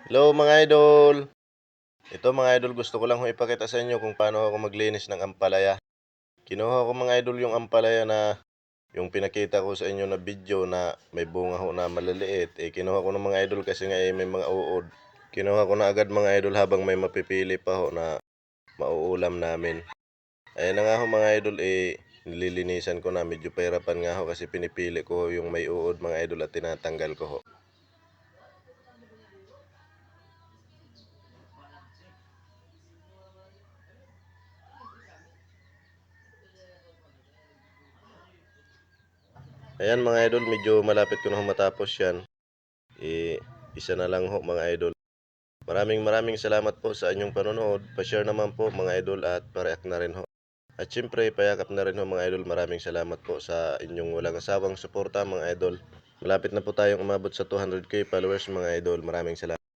Hello mga idol! Ito mga idol, gusto ko lang ho ipakita sa inyo kung paano ako maglinis ng ampalaya. Kinuha ko mga idol yung ampalaya na yung pinakita ko sa inyo na video na may bunga ho na maliliit. Kinuha ko ng mga idol kasi nga may mga uod. Kinuha ko na agad mga idol habang may mapipili pa ho na mauulam namin. Ayan na nga ho mga idol, nililinisan ko na. Medyo pahirapan nga ho kasi pinipili ko yung may uod mga idol at tinatanggal ko ho. Ayan mga idol, medyo malapit ko na matapos yan. Isa na lang ho mga idol. Maraming salamat po sa inyong panonood. Pa-share naman po mga idol at pa-react na rin ho. At syempre, payakap na rin ho mga idol. Maraming salamat po sa inyong walang asawang suporta mga idol. Malapit na po tayong umabot sa 200k followers mga idol. Maraming salamat.